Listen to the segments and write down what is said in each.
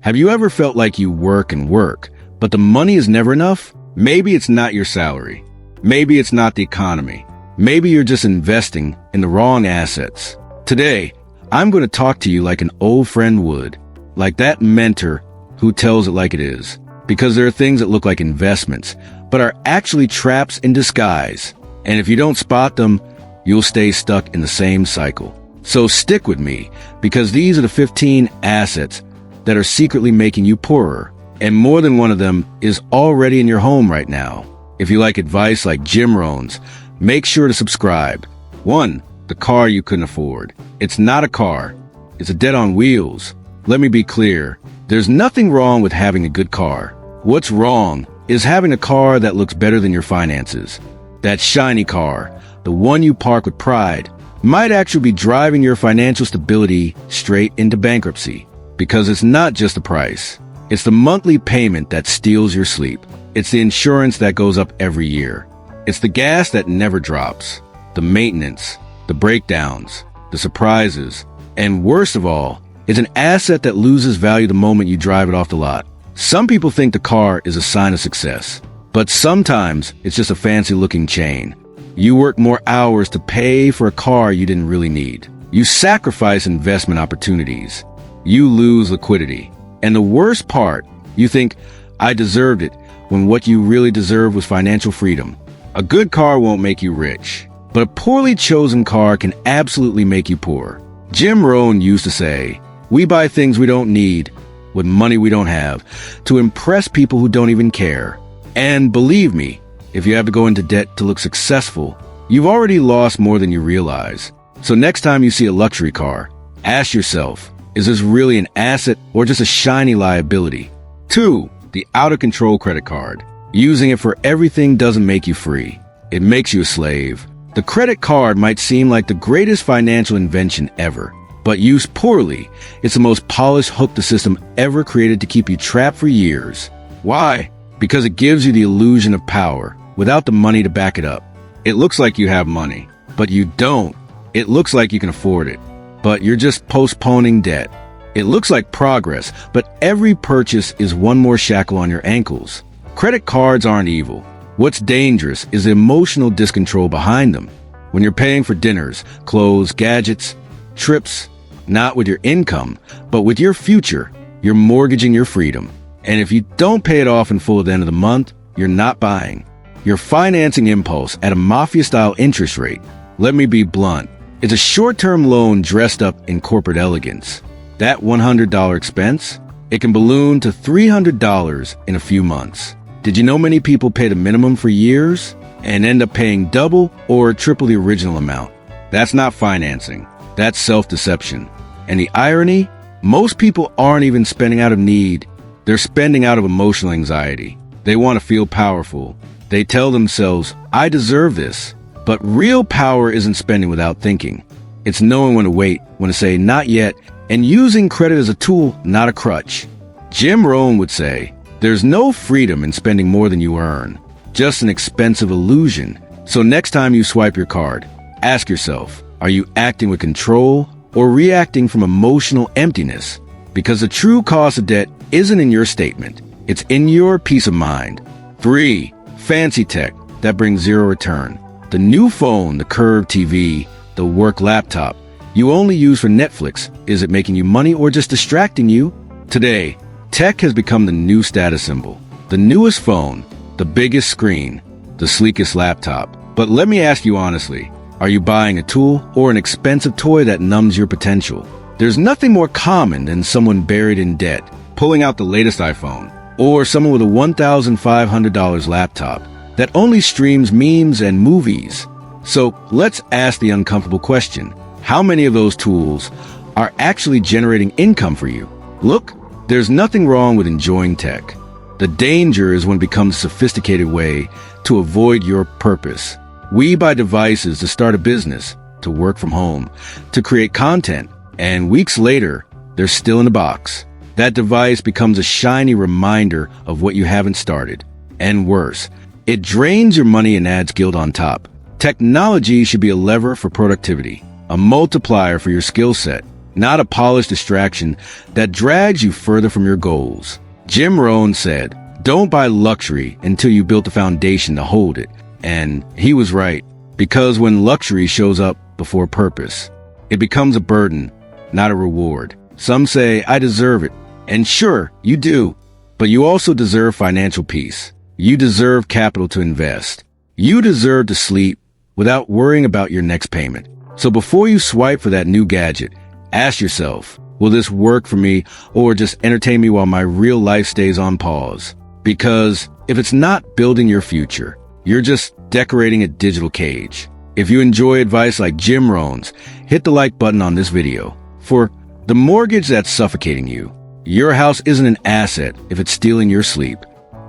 Have you ever felt like you work and work, but the money is never enough? Maybe it's not your salary. Maybe it's not the economy. Maybe you're just investing in the wrong assets. Today, I'm going to talk to you like an old friend would, like that mentor who tells it like it is. Because there are things that look like investments, but are actually traps in disguise. And if you don't spot them, you'll stay stuck in the same cycle. So stick with me, because these are the 15 assets that are secretly making you poorer. And more than one of them is already in your home right now. If you like advice like Jim Rohn's, make sure to subscribe. 1. The car you couldn't afford. It's not a car. It's a debt on wheels. Let me be clear. There's nothing wrong with having a good car. What's wrong is having a car that looks better than your finances. That shiny car, the one you park with pride, might actually be driving your financial stability straight into bankruptcy. Because it's not just the price. It's the monthly payment that steals your sleep. It's the insurance that goes up every year. It's the gas that never drops. The maintenance, the breakdowns, the surprises, and worst of all, it's an asset that loses value the moment you drive it off the lot. Some people think the car is a sign of success, but sometimes it's just a fancy-looking chain. You work more hours to pay for a car you didn't really need. You sacrifice investment opportunities. You lose liquidity. And the worst part, you think, I deserved it, when what you really deserve was financial freedom. A good car won't make you rich, but a poorly chosen car can absolutely make you poor. Jim Rohn used to say, we buy things we don't need with money we don't have to impress people who don't even care. And believe me, if you have to go into debt to look successful, you've already lost more than you realize. So next time you see a luxury car, ask yourself, is this really an asset or just a shiny liability? 2. The out-of-control credit card. Using it for everything doesn't make you free. It makes you a slave. The credit card might seem like the greatest financial invention ever, but used poorly, it's the most polished hook the system ever created to keep you trapped for years. Why? Because it gives you the illusion of power without the money to back it up. It looks like you have money, but you don't. It looks like you can afford it, but you're just postponing debt. It looks like progress, but every purchase is one more shackle on your ankles. Credit cards aren't evil. What's dangerous is the emotional discontrol behind them. When you're paying for dinners, clothes, gadgets, trips, not with your income, but with your future, you're mortgaging your freedom. And if you don't pay it off in full at the end of the month, you're not buying. You're financing impulse at a mafia-style interest rate. Let me be blunt. It's a short-term loan dressed up in corporate elegance. That $100 expense, it can balloon to $300 in a few months. Did you know many people pay the minimum for years and end up paying double or triple the original amount? That's not financing. That's self-deception. And the irony? Most people aren't even spending out of need. They're spending out of emotional anxiety. They want to feel powerful. They tell themselves, I deserve this. But real power isn't spending without thinking. It's knowing when to wait, when to say not yet, and using credit as a tool, not a crutch. Jim Rohn would say, there's no freedom in spending more than you earn, just an expensive illusion. So next time you swipe your card, ask yourself, are you acting with control or reacting from emotional emptiness? Because the true cost of debt isn't in your statement. It's in your peace of mind. 3. Fancy tech that brings zero return. The new phone, the curved TV, the work laptop you only use for Netflix. Is it making you money or just distracting you? Today, tech has become the new status symbol. The newest phone, the biggest screen, the sleekest laptop. But let me ask you honestly, are you buying a tool or an expensive toy that numbs your potential? There's nothing more common than someone buried in debt, pulling out the latest iPhone, or someone with a $1,500 laptop that only streams memes and movies. So let's ask the uncomfortable question. How many of those tools are actually generating income for you? Look, there's nothing wrong with enjoying tech. The danger is when it becomes a sophisticated way to avoid your purpose. We buy devices to start a business, to work from home, to create content, and weeks later, they're still in the box. That device becomes a shiny reminder of what you haven't started. And worse, it drains your money and adds guilt on top. Technology should be a lever for productivity, a multiplier for your skill set, not a polished distraction that drags you further from your goals. Jim Rohn said, "Don't buy luxury until you built the foundation to hold it." And he was right, because when luxury shows up before purpose, it becomes a burden, not a reward. Some say, "I deserve it." And sure, you do. But you also deserve financial peace. You deserve capital to invest. You deserve to sleep without worrying about your next payment. So before you swipe for that new gadget, ask yourself, will this work for me or just entertain me while my real life stays on pause? Because if it's not building your future, you're just decorating a digital cage. If you enjoy advice like Jim Rohn's, hit the like button on this video. For the mortgage that's suffocating you, your house isn't an asset if it's stealing your sleep.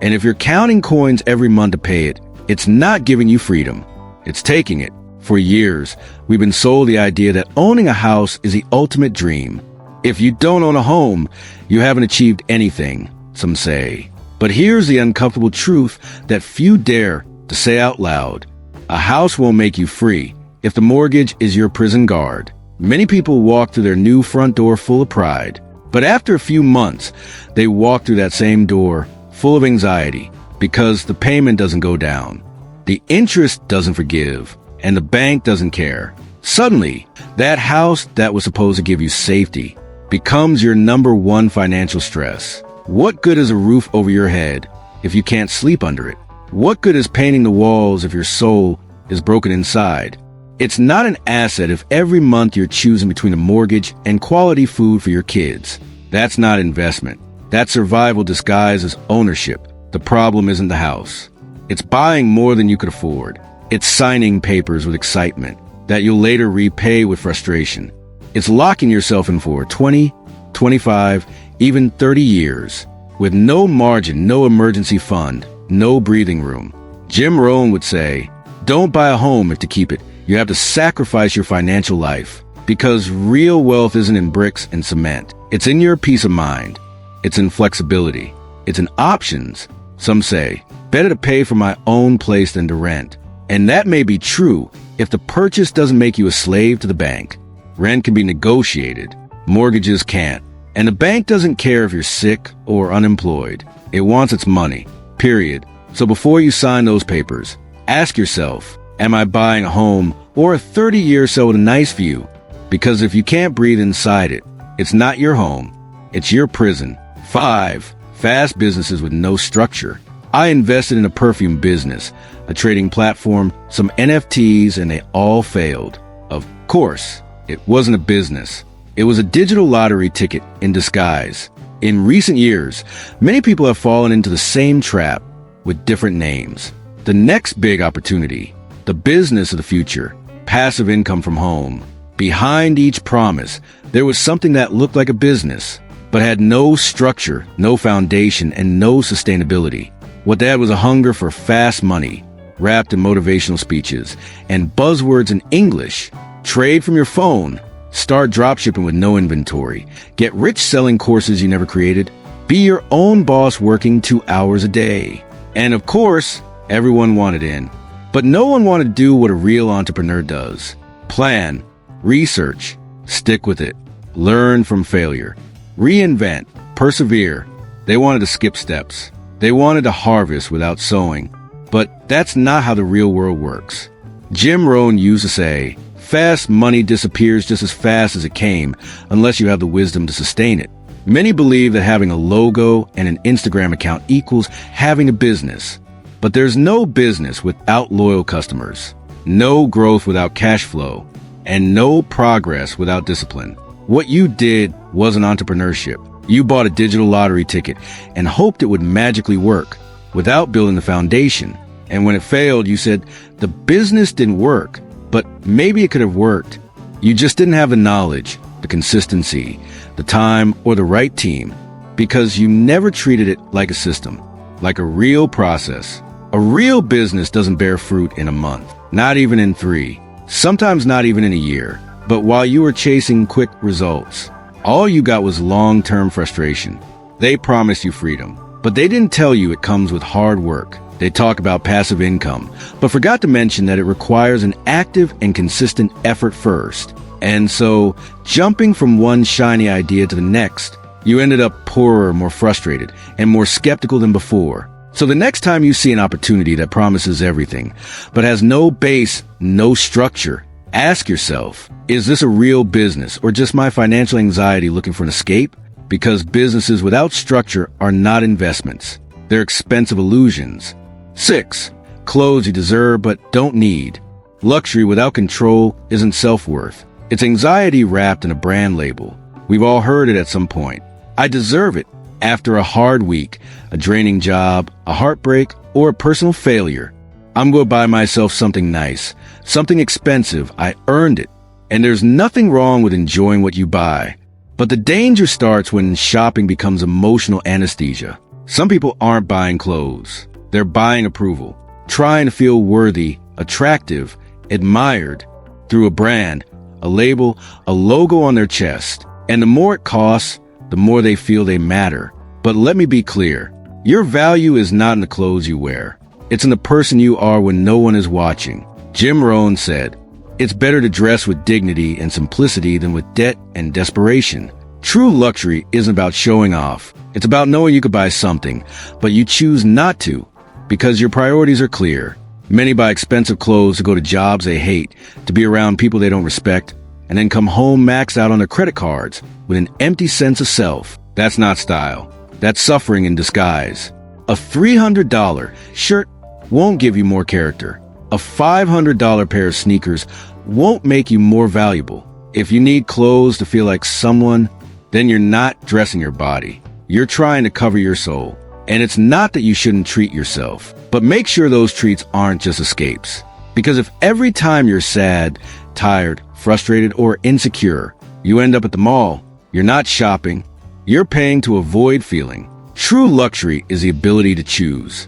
And if you're counting coins every month to pay it, it's not giving you freedom. It's taking it. For years, we've been sold the idea that owning a house is the ultimate dream. If you don't own a home, you haven't achieved anything, some say. But here's the uncomfortable truth that few dare to say out loud. A house won't make you free if the mortgage is your prison guard. Many people walk through their new front door full of pride. But after a few months, they walk through that same door full of anxiety because the payment doesn't go down, the interest doesn't forgive, and the bank doesn't care. Suddenly, that house that was supposed to give you safety becomes your number one financial stress. What good is a roof over your head if you can't sleep under it? What good is painting the walls if your soul is broken inside? It's not an asset if every month you're choosing between a mortgage and quality food for your kids. That's not investment. That's survival disguised as ownership. The problem isn't the house. It's buying more than you could afford. It's signing papers with excitement that you'll later repay with frustration. It's locking yourself in for 20, 25, even 30 years with no margin, no emergency fund, no breathing room. Jim Rohn would say, don't buy a home if to keep it. You have to sacrifice your financial life because real wealth isn't in bricks and cement. It's in your peace of mind. It's in flexibility. It's in options. Some say, better to pay for my own place than to rent. And that may be true if the purchase doesn't make you a slave to the bank. Rent can be negotiated. Mortgages can't. And the bank doesn't care if you're sick or unemployed. It wants its money, period. So before you sign those papers, ask yourself, am I buying a home or a 30-year so with a nice view? Because if you can't breathe inside it, it's not your home. It's your prison. 5. Fast businesses with no structure. I invested in a perfume business, a trading platform, some NFTs, and they all failed. Of course, it wasn't a business. It was a digital lottery ticket in disguise. In recent years, many people have fallen into the same trap with different names. The next big opportunity, the business of the future, passive income from home. Behind each promise, there was something that looked like a business, but had no structure, no foundation, and no sustainability. What they had was a hunger for fast money, wrapped in motivational speeches, and buzzwords in English. Trade from your phone, start dropshipping with no inventory, get rich selling courses you never created, be your own boss working 2 hours a day. And of course, everyone wanted in. But no one wanted to do what a real entrepreneur does. Plan, research, stick with it, learn from failure, reinvent, persevere. They wanted to skip steps. They wanted to harvest without sowing. But that's not how the real world works. Jim Rohn used to say, fast money disappears just as fast as it came unless you have the wisdom to sustain it. Many believe that having a logo and an Instagram account equals having a business. But there's no business without loyal customers, no growth without cash flow, and no progress without discipline. What you did wasn't entrepreneurship. You bought a digital lottery ticket and hoped it would magically work without building the foundation. And when it failed, you said, the business didn't work, but maybe it could have worked. You just didn't have the knowledge, the consistency, the time, or the right team, because you never treated it like a system, like a real process. A real business doesn't bear fruit in a month, not even in 3, sometimes not even in a year. But while you were chasing quick results, all you got was long-term frustration. They promised you freedom, but they didn't tell you it comes with hard work. They talk about passive income, but forgot to mention that it requires an active and consistent effort first. And so, jumping from one shiny idea to the next, you ended up poorer, more frustrated, and more skeptical than before. So the next time you see an opportunity that promises everything, but has no base, no structure, ask yourself, is this a real business or just my financial anxiety looking for an escape? Because businesses without structure are not investments. They're expensive illusions. 6. Clothes you deserve but don't need. Luxury without control isn't self-worth. It's anxiety wrapped in a brand label. We've all heard it at some point. I deserve it after a hard week, a draining job, a heartbreak, or a personal failure. I'm going to buy myself something nice, something expensive. I earned it. And there's nothing wrong with enjoying what you buy. But the danger starts when shopping becomes emotional anesthesia. Some people aren't buying clothes. They're buying approval, trying to feel worthy, attractive, admired through a brand, a label, a logo on their chest. And the more it costs, the more they feel they matter. But let me be clear. Your value is not in the clothes you wear. It's in the person you are when no one is watching. Jim Rohn said, "It's better to dress with dignity and simplicity than with debt and desperation." True luxury isn't about showing off. It's about knowing you could buy something, but you choose not to because your priorities are clear. Many buy expensive clothes to go to jobs they hate, to be around people they don't respect, and then come home maxed out on their credit cards with an empty sense of self. That's not style. That's suffering in disguise. A $300 shirt won't give you more character. A $500 pair of sneakers won't make you more valuable. If you need clothes to feel like someone, then you're not dressing your body. You're trying to cover your soul. And it's not that you shouldn't treat yourself, but make sure those treats aren't just escapes. Because if every time you're sad, tired, frustrated, or insecure, you end up at the mall, you're not shopping, you're paying to avoid feeling. True luxury is the ability to choose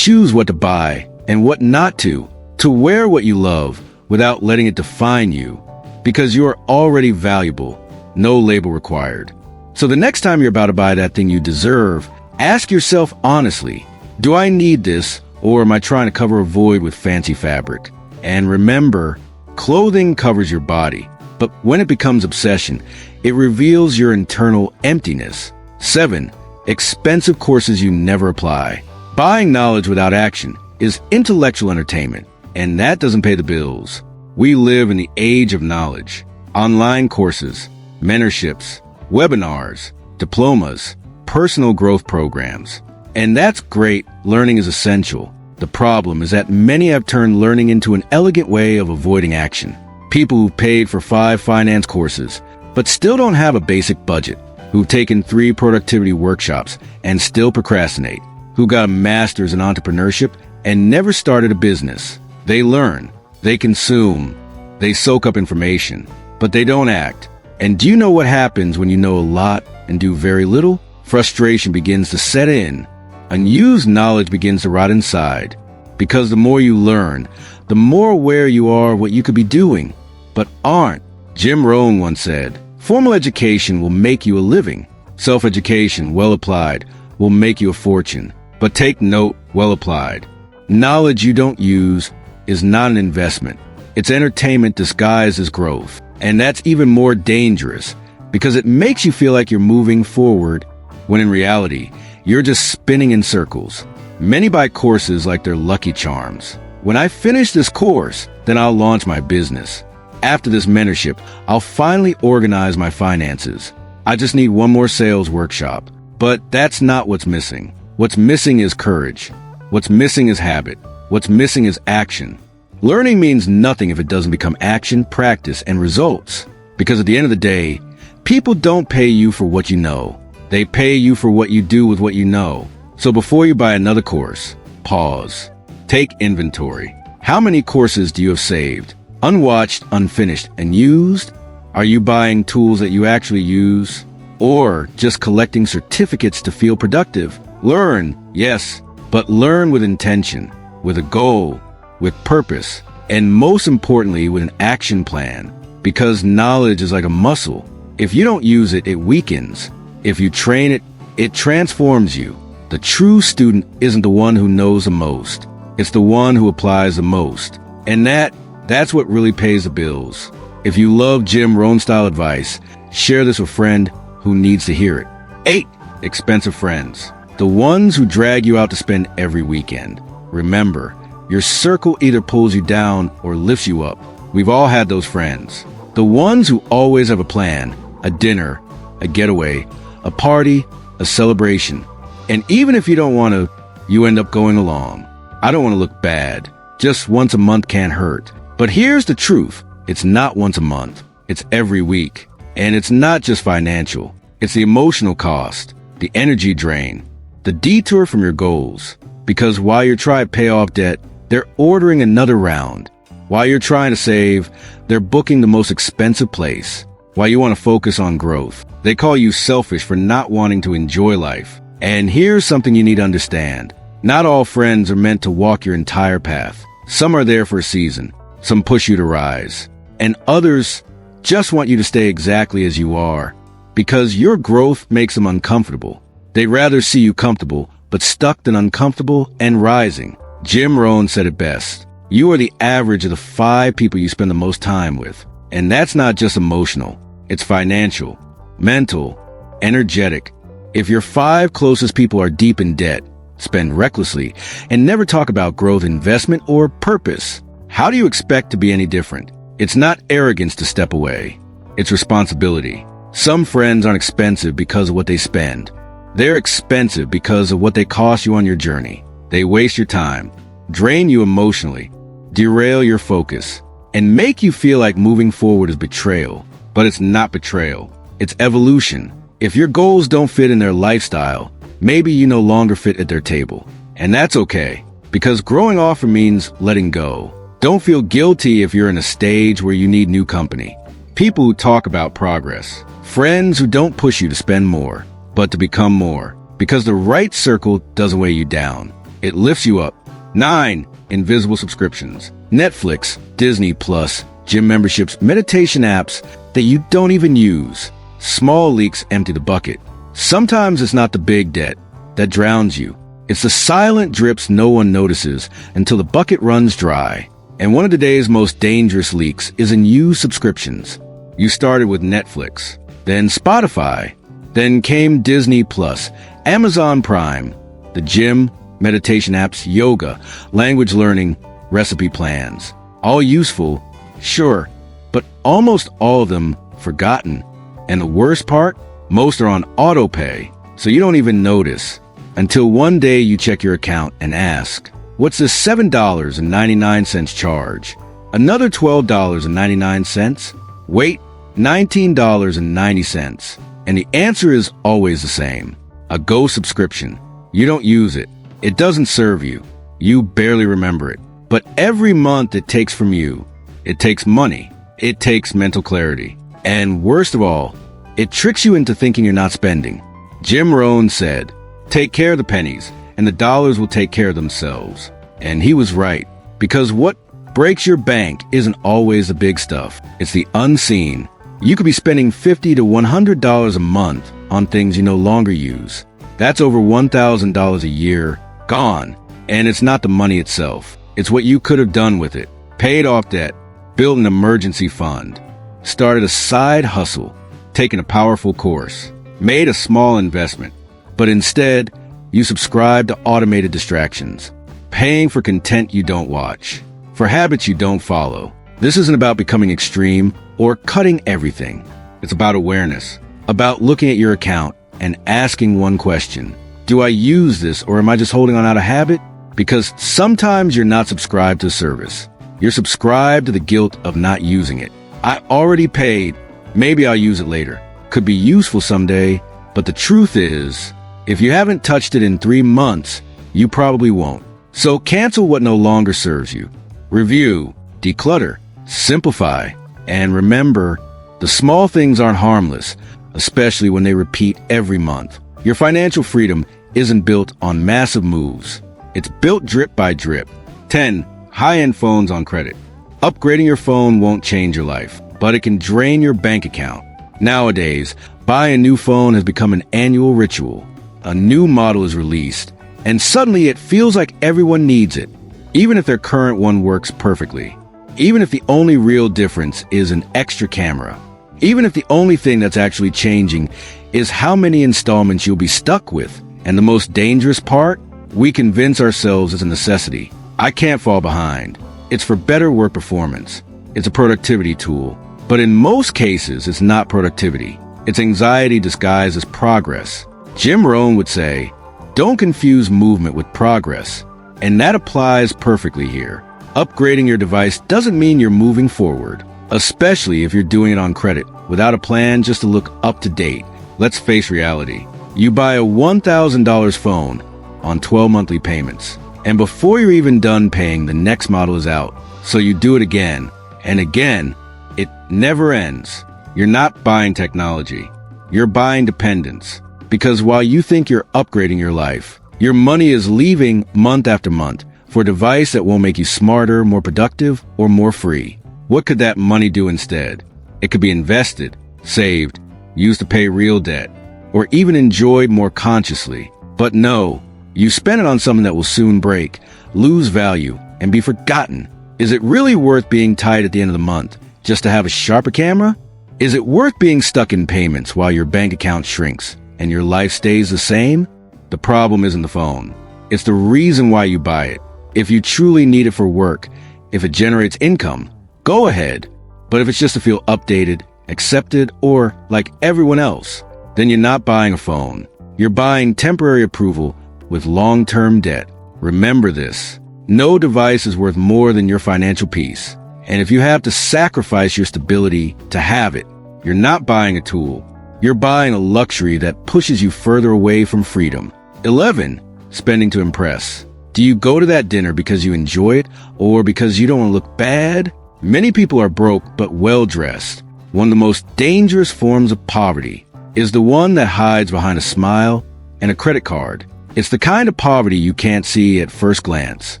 what to buy and what not to wear what you love without letting it define you, because you are already valuable, no label required. So the next time you're about to buy that thing you deserve, ask yourself honestly, do I need this, or am I trying to cover a void with fancy fabric? And remember, clothing covers your body, but when it becomes obsession, it reveals your internal emptiness. 7. Expensive courses you never apply. Buying knowledge without action is intellectual entertainment, and that doesn't pay the bills. We live in the age of knowledge. Online courses, mentorships, webinars, diplomas, personal growth programs. And that's great. Learning is essential. The problem is that many have turned learning into an elegant way of avoiding action. People who've paid for 5 finance courses, but still don't have a basic budget, who've taken 3 productivity workshops and still procrastinate, who got a master's in entrepreneurship and never started a business. They learn, they consume, they soak up information, but they don't act. And do you know what happens when you know a lot and do very little? Frustration begins to set in. Unused knowledge begins to rot inside. Because the more you learn, the more aware you are what you could be doing, but aren't. Jim Rohn once said, "Formal education will make you a living. Self-education, well applied, will make you a fortune." But take note, well applied. Knowledge you don't use is not an investment. It's entertainment disguised as growth. And that's even more dangerous because it makes you feel like you're moving forward when in reality, you're just spinning in circles. Many buy courses like they're Lucky Charms. When I finish this course, then I'll launch my business. After this mentorship, I'll finally organize my finances. I just need one more sales workshop. But that's not what's missing. What's missing is courage. What's missing is habit. What's missing is action. Learning means nothing if it doesn't become action, practice, and results. Because at the end of the day, people don't pay you for what you know. They pay you for what you do with what you know. So before you buy another course, pause. Take inventory. How many courses do you have saved, unwatched, unfinished, and used? Are you buying tools that you actually use? Or just collecting certificates to feel productive? Learn, yes, but learn with intention, with a goal, with purpose, and most importantly, with an action plan. Because knowledge is like a muscle. If you don't use it, it weakens. If you train it, it transforms you. The true student isn't the one who knows the most. It's the one who applies the most. And that's what really pays the bills. If you love Jim Rohn style advice, share this with a friend who needs to hear it. 8. Expensive friends. The ones who drag you out to spend every weekend. Remember, your circle either pulls you down or lifts you up. We've all had those friends. The ones who always have a plan, a dinner, a getaway, a party, a celebration. And even if you don't want to, you end up going along. I don't want to look bad. Just once a month can't hurt. But here's the truth. It's not once a month. It's every week. And it's not just financial. It's the emotional cost, the energy drain, the detour from your goals. Because while you're trying to pay off debt, they're ordering another round. While you're trying to save, they're booking the most expensive place. While you want to focus on growth, they call you selfish for not wanting to enjoy life. And here's something you need to understand. Not all friends are meant to walk your entire path. Some are there for a season. Some push you to rise. And others just want you to stay exactly as you are. Because your growth makes them uncomfortable. They'd rather see you comfortable, but stuck than uncomfortable and rising. Jim Rohn said it best. You are the average of the 5 people you spend the most time with. And that's not just emotional. It's financial, mental, energetic. If your 5 closest people are deep in debt, spend recklessly, and never talk about growth, investment, or purpose, how do you expect to be any different? It's not arrogance to step away. It's responsibility. Some friends aren't expensive because of what they spend. They're expensive because of what they cost you on your journey. They waste your time, drain you emotionally, derail your focus, and make you feel like moving forward is betrayal. But it's not betrayal. It's evolution. If your goals don't fit in their lifestyle, maybe you no longer fit at their table. And that's okay, because growing often means letting go. Don't feel guilty if you're in a stage where you need new company. People who talk about progress. Friends who don't push you to spend more, but to become more. Because the right circle doesn't weigh you down. It lifts you up. 9. Invisible subscriptions. Netflix, Disney Plus, gym memberships, meditation apps that you don't even use. Small leaks empty the bucket. Sometimes it's not the big debt that drowns you. It's the silent drips no one notices until the bucket runs dry. And one of today's most dangerous leaks is in used subscriptions. You started with Netflix, then Spotify, then came Disney Plus, Amazon Prime, the gym, meditation apps, yoga, language learning, recipe plans. All useful, sure, but almost all of them forgotten. And the worst part? Most are on auto pay, so you don't even notice. Until one day you check your account and ask, what's this $7.99 charge? Another $12.99? Wait, $19.90. And the answer is always the same. A Go subscription. You don't use it. It doesn't serve you. You barely remember it. But every month it takes from you. It takes money. It takes mental clarity. And worst of all, it tricks you into thinking you're not spending. Jim Rohn said, take care of the pennies, and the dollars will take care of themselves. And he was right, because what breaks your bank isn't always the big stuff. It's the unseen. You could be spending $50 to $100 a month on things you no longer use. That's over $1,000 a year, gone. And it's not the money itself. It's what you could have done with it. Paid off debt, built an emergency fund, started a side hustle, taken a powerful course, made a small investment. But instead, you subscribe to automated distractions, paying for content you don't watch, for habits you don't follow. This isn't about becoming extreme or cutting everything. It's about awareness, about looking at your account and asking one question. Do I use this, or am I just holding on out of habit? Because sometimes you're not subscribed to a service. You're subscribed to the guilt of not using it. I already paid. Maybe I'll use it later. Could be useful someday, but the truth is, if you haven't touched it in 3 months, you probably won't. So cancel what no longer serves you. Review, declutter, simplify, and remember, the small things aren't harmless, especially when they repeat every month. Your financial freedom isn't built on massive moves. It's built drip by drip. 10. High-end phones on credit. Upgrading your phone won't change your life, but it can drain your bank account. Nowadays, buying a new phone has become an annual ritual. A new model is released, and suddenly it feels like everyone needs it, even if their current one works perfectly. Even if the only real difference is an extra camera. Even if the only thing that's actually changing is how many installments you'll be stuck with. And the most dangerous part? We convince ourselves it's a necessity. I can't fall behind. It's for better work performance. It's a productivity tool. But in most cases, it's not productivity. It's anxiety disguised as progress. Jim Rohn would say, don't confuse movement with progress. And that applies perfectly here. Upgrading your device doesn't mean you're moving forward, especially if you're doing it on credit, without a plan just to look up to date. Let's face reality. You buy a $1,000 phone on 12 monthly payments, and before you're even done paying, the next model is out. So you do it again, and again. It never ends. You're not buying technology. You're buying dependence. Because while you think you're upgrading your life, your money is leaving month after month for a device that won't make you smarter, more productive, or more free. What could that money do instead? It could be invested, saved, used to pay real debt, or even enjoyed more consciously. But no, you spend it on something that will soon break, lose value, and be forgotten. Is it really worth being tight at the end of the month just to have a sharper camera? Is it worth being stuck in payments while your bank account shrinks and your life stays the same? The problem isn't the phone. It's the reason why you buy it. If you truly need it for work, if it generates income, go ahead. But if it's just to feel updated, accepted, or like everyone else, then you're not buying a phone. You're buying temporary approval with long-term debt. Remember this. No device is worth more than your financial peace. And if you have to sacrifice your stability to have it, you're not buying a tool. You're buying a luxury that pushes you further away from freedom. 11. Spending to impress. Do you go to that dinner because you enjoy it or because you don't want to look bad? Many people are broke but well-dressed. One of the most dangerous forms of poverty is the one that hides behind a smile and a credit card. It's the kind of poverty you can't see at first glance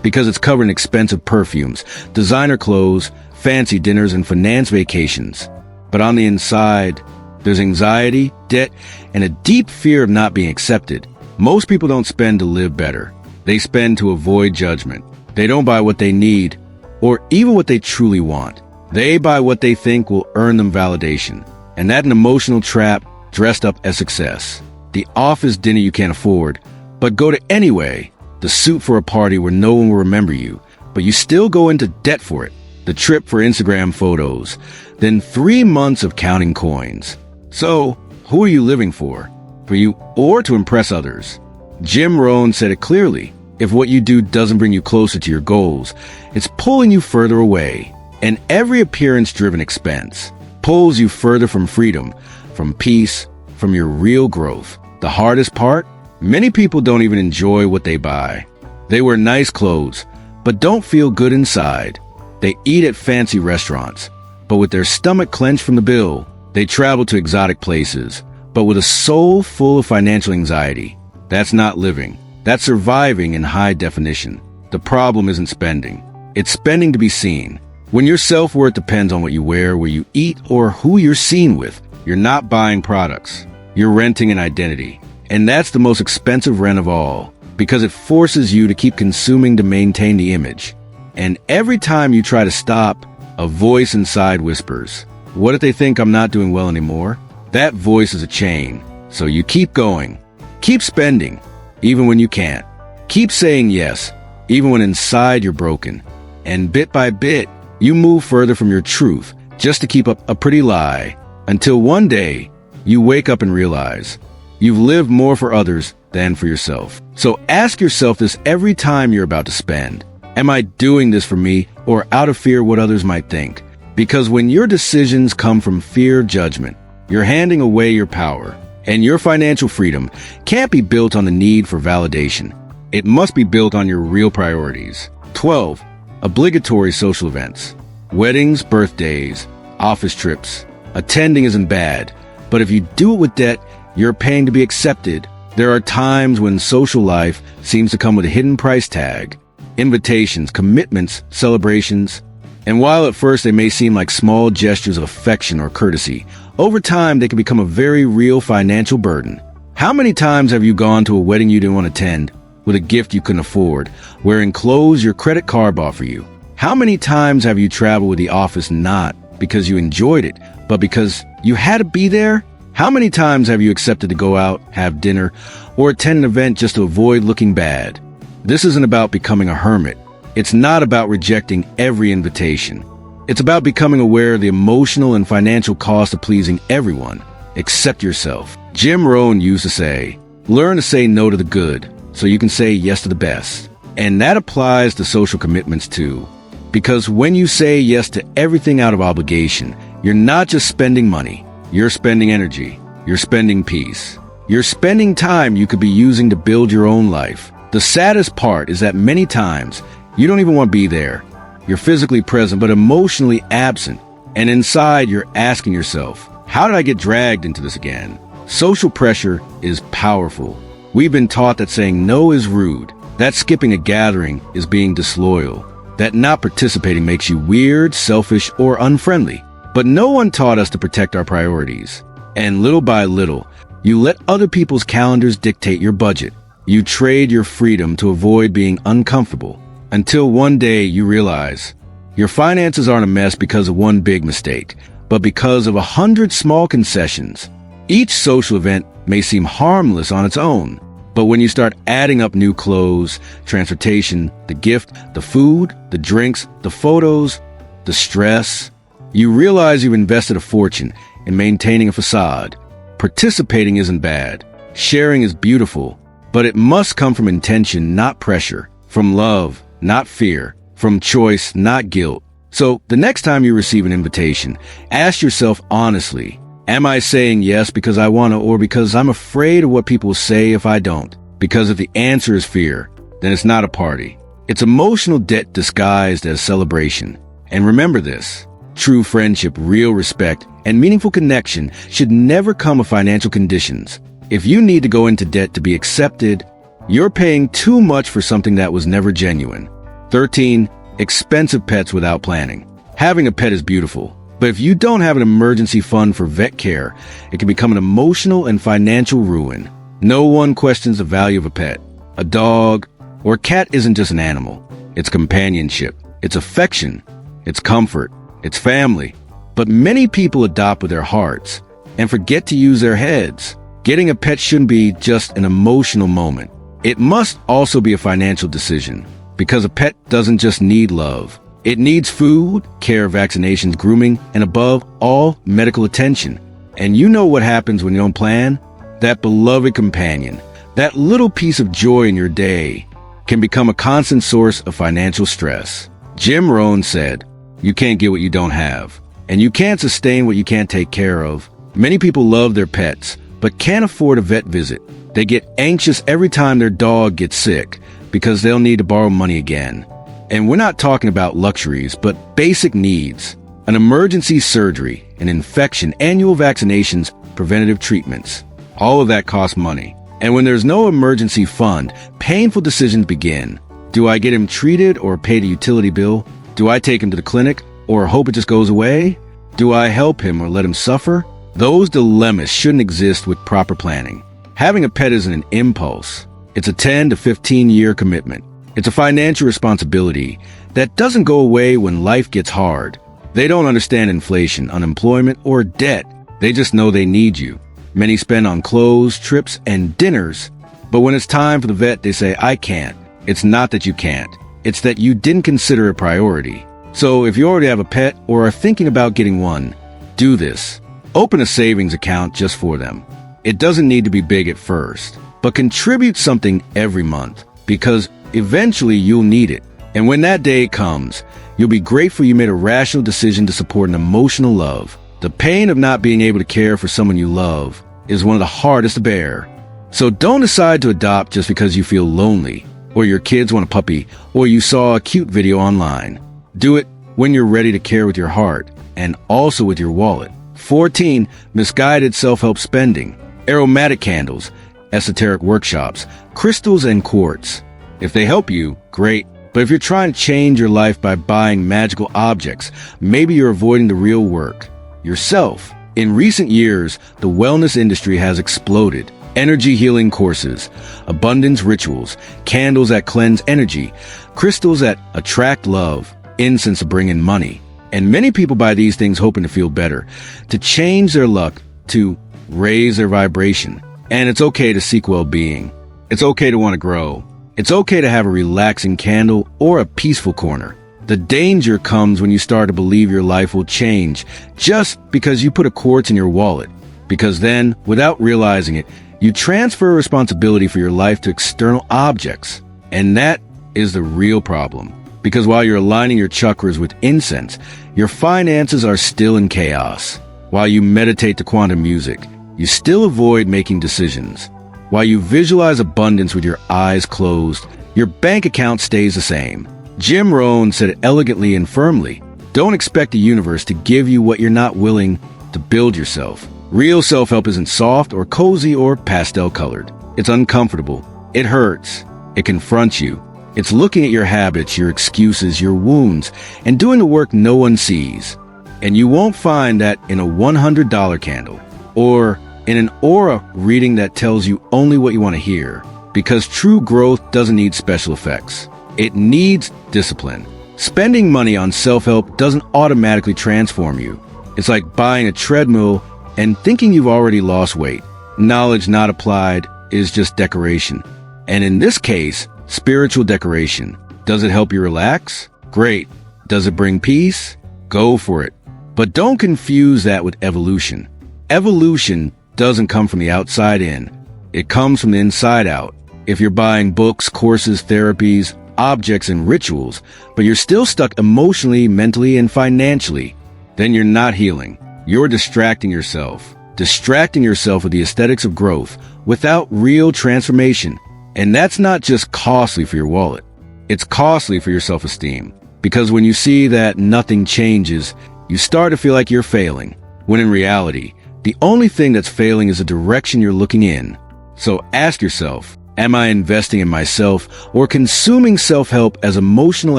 because it's covered in expensive perfumes, designer clothes, fancy dinners, and finance vacations. But on the inside, there's anxiety, debt, and a deep fear of not being accepted. Most people don't spend to live better. They spend to avoid judgment. They don't buy what they need or even what they truly want. They buy what they think will earn them validation. And that's an emotional trap dressed up as success. The office dinner you can't afford, but go to anyway. The suit for a party where no one will remember you, but you still go into debt for it. The trip for Instagram photos, then 3 months of counting coins. So, who are you living for? For you or to impress others? Jim Rohn said it clearly. If what you do doesn't bring you closer to your goals, it's pulling you further away. And every appearance-driven expense pulls you further from freedom, from peace, from your real growth. The hardest part? Many people don't even enjoy what they buy. They wear nice clothes, but don't feel good inside. They eat at fancy restaurants, but with their stomach clenched from the bill. They travel to exotic places, but with a soul full of financial anxiety. That's not living. That's surviving in high definition. The problem isn't spending. It's spending to be seen. When your self-worth depends on what you wear, where you eat, or who you're seen with, you're not buying products. You're renting an identity. And that's the most expensive rent of all, because it forces you to keep consuming to maintain the image. And every time you try to stop, a voice inside whispers, "What if they think I'm not doing well anymore?" That voice is a chain. So you keep going. Keep spending, even when you can't. Keep saying yes, even when inside you're broken. And bit by bit, you move further from your truth just to keep up a pretty lie, until one day you wake up and realize you've lived more for others than for yourself. So ask yourself this every time you're about to spend. Am I doing this for me or out of fear what others might think? Because when your decisions come from fear of judgment, you're handing away your power. And your financial freedom can't be built on the need for validation. It must be built on your real priorities. 12. Obligatory social events. Weddings, birthdays, office trips. Attending isn't bad, but if you do it with debt, you're paying to be accepted. There are times when social life seems to come with a hidden price tag. Invitations, commitments, celebrations. And while at first they may seem like small gestures of affection or courtesy, over time they can become a very real financial burden. How many times have you gone to a wedding you didn't want to attend, with a gift you couldn't afford, wearing clothes your credit card bought for you? How many times have you traveled with the office not because you enjoyed it, but because you had to be there? How many times have you accepted to go out, have dinner, or attend an event just to avoid looking bad? This isn't about becoming a hermit. It's not about rejecting every invitation. It's about becoming aware of the emotional and financial cost of pleasing everyone, except yourself. Jim Rohn used to say, learn to say no to the good so you can say yes to the best. And that applies to social commitments too. Because when you say yes to everything out of obligation, you're not just spending money. You're spending energy. You're spending peace. You're spending time you could be using to build your own life. The saddest part is that many times you don't even want to be there. You're physically present but emotionally absent. And inside you're asking yourself, how did I get dragged into this again? Social pressure is powerful. We've been taught that saying no is rude, that skipping a gathering is being disloyal, that not participating makes you weird, selfish, or unfriendly. But no one taught us to protect our priorities. And little by little, you let other people's calendars dictate your budget. You trade your freedom to avoid being uncomfortable. Until one day you realize your finances aren't a mess because of one big mistake, but because of 100 small concessions. Each social event may seem harmless on its own, but when you start adding up new clothes, transportation, the gift, the food, the drinks, the photos, the stress, you realize you've invested a fortune in maintaining a facade. Participating isn't bad. Sharing is beautiful, but it must come from intention, not pressure, from love, not fear, from choice, not guilt. So the next time you receive an invitation, ask yourself honestly, am I saying yes because I want to or because I'm afraid of what people say if I don't? Because if the answer is fear, then it's not a party. It's emotional debt disguised as celebration. And remember this. True friendship, real respect, and meaningful connection should never come of financial conditions. If you need to go into debt to be accepted, you're paying too much for something that was never genuine. 13. Expensive pets without planning. Having a pet is beautiful, but if you don't have an emergency fund for vet care, it can become an emotional and financial ruin. No one questions the value of a pet. A dog or cat isn't just an animal. It's companionship. It's affection. It's comfort. It's family. But many people adopt with their hearts and forget to use their heads. Getting a pet shouldn't be just an emotional moment. It must also be a financial decision, because a pet doesn't just need love. It needs food, care, vaccinations, grooming, and above all, medical attention. And you know what happens when you don't plan? That beloved companion, that little piece of joy in your day, can become a constant source of financial stress. Jim Rohn said, you can't get what you don't have, and you can't sustain what you can't take care of. Many people love their pets, but can't afford a vet visit. They get anxious every time their dog gets sick because they'll need to borrow money again. And we're not talking about luxuries, but basic needs. An emergency surgery, an infection, annual vaccinations, preventative treatments. All of that costs money. And when there's no emergency fund, painful decisions begin. Do I get him treated or pay the utility bill? Do I take him to the clinic or hope it just goes away? Do I help him or let him suffer? Those dilemmas shouldn't exist with proper planning. Having a pet isn't an impulse. It's a 10 to 15-year commitment. It's a financial responsibility that doesn't go away when life gets hard. They don't understand inflation, unemployment, or debt. They just know they need you. Many spend on clothes, trips, and dinners, but when it's time for the vet, they say, I can't. It's not that you can't. It's that you didn't consider a priority. So if you already have a pet or are thinking about getting one, do this. Open a savings account just for them. It doesn't need to be big at first, but contribute something every month, because eventually you'll need it. And when that day comes, you'll be grateful you made a rational decision to support an emotional love. The pain of not being able to care for someone you love is one of the hardest to bear. So don't decide to adopt just because you feel lonely, or your kids want a puppy, or you saw a cute video online. Do it when you're ready to care with your heart, and also with your wallet. 14. Misguided self-help spending. Aromatic candles, esoteric workshops, crystals, and quartz. If they help you, great. But if you're trying to change your life by buying magical objects, maybe you're avoiding the real work. Yourself. In recent years, the wellness industry has exploded. Energy healing courses, abundance rituals, candles that cleanse energy, crystals that attract love. incense to bring in money. And many people buy these things hoping to feel better, to change their luck, to raise their vibration. And it's okay to seek well-being. It's okay to want to grow. It's okay to have a relaxing candle or a peaceful corner. The danger comes when you start to believe your life will change just because you put a quartz in your wallet. Because then, without realizing it, you transfer responsibility for your life to external objects. And that is the real problem. Because while you're aligning your chakras with incense, your finances are still in chaos. While you meditate to quantum music, you still avoid making decisions. While you visualize abundance with your eyes closed, your bank account stays the same. Jim Rohn said it elegantly and firmly. Don't expect the universe to give you what you're not willing to build yourself. Real self-help isn't soft or cozy or pastel-colored. It's uncomfortable. It hurts. It confronts you. It's looking at your habits, your excuses, your wounds, and doing the work no one sees. And you won't find that in a $100 candle or in an aura reading that tells you only what you want to hear. Because true growth doesn't need special effects. It needs discipline. Spending money on self-help doesn't automatically transform you. It's like buying a treadmill and thinking you've already lost weight. Knowledge not applied is just decoration. And in this case, spiritual decoration. Does it help you relax? Great. Does it bring peace? Go for it. But don't confuse that with evolution. Evolution doesn't come from the outside in. It comes from the inside out. If you're buying books, courses, therapies, objects, and rituals, but you're still stuck emotionally, mentally, and financially, then you're not healing. You're distracting yourself with the aesthetics of growth without real transformation. And that's not just costly for your wallet. It's costly for your self-esteem. Because when you see that nothing changes, you start to feel like you're failing. When in reality, the only thing that's failing is the direction you're looking in. So ask yourself, am I investing in myself or consuming self-help as emotional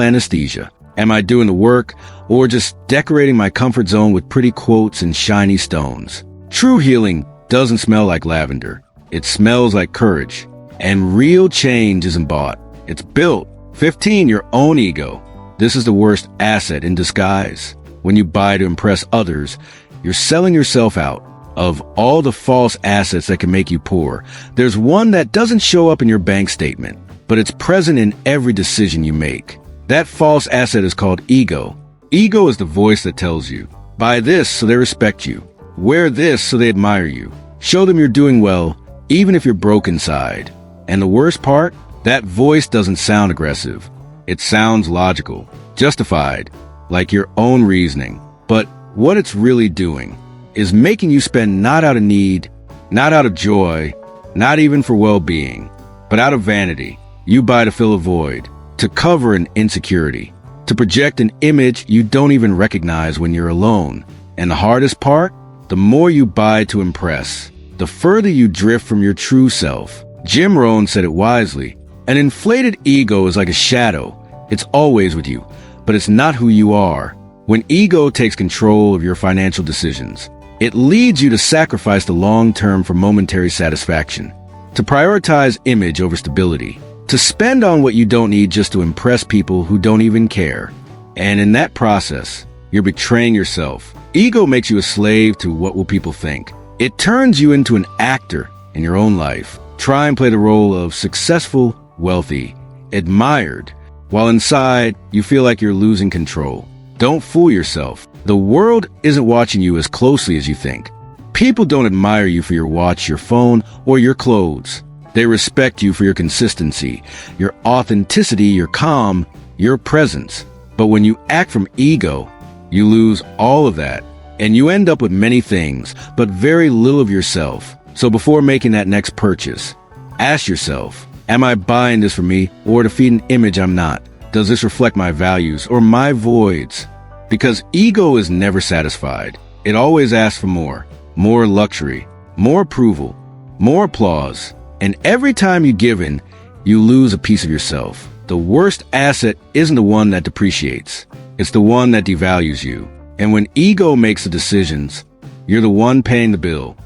anesthesia? Am I doing the work or just decorating my comfort zone with pretty quotes and shiny stones? True healing doesn't smell like lavender. It smells like courage. And real change isn't bought. It's built. 15, your own ego. This is the worst asset in disguise. When you buy to impress others, you're selling yourself out. Of all the false assets that can make you poor, there's one that doesn't show up in your bank statement, but it's present in every decision you make. That false asset is called ego. Ego is the voice that tells you, buy this so they respect you. Wear this so they admire you. Show them you're doing well, even if you're broke inside. And the worst part? That voice doesn't sound aggressive. It sounds logical, justified, like your own reasoning. But what it's really doing is making you spend not out of need, not out of joy, not even for well-being, but out of vanity. You buy to fill a void, to cover an insecurity, to project an image you don't even recognize when you're alone. And the hardest part? The more you buy to impress, the further you drift from your true self. Jim Rohn said it wisely. An inflated ego is like a shadow. It's always with you, but it's not who you are. When ego takes control of your financial decisions, it leads you to sacrifice the long-term for momentary satisfaction, to prioritize image over stability, to spend on what you don't need just to impress people who don't even care. And in that process, you're betraying yourself. Ego makes you a slave to what will people think. It turns you into an actor in your own life. Try and play the role of successful, wealthy, admired, while inside you feel like you're losing control. Don't fool yourself. The world isn't watching you as closely as you think. People don't admire you for your watch, your phone, or your clothes. They respect you for your consistency, your authenticity, your calm, your presence. But when you act from ego, you lose all of that, and you end up with many things, but very little of yourself. So before making that next purchase, ask yourself, am I buying this for me or to feed an image I'm not? Does this reflect my values or my voids? Because ego is never satisfied. It always asks for more luxury, more approval, more applause. And every time you give in, you lose a piece of yourself. The worst asset isn't the one that depreciates. It's the one that devalues you. And when ego makes the decisions, you're the one paying the bill.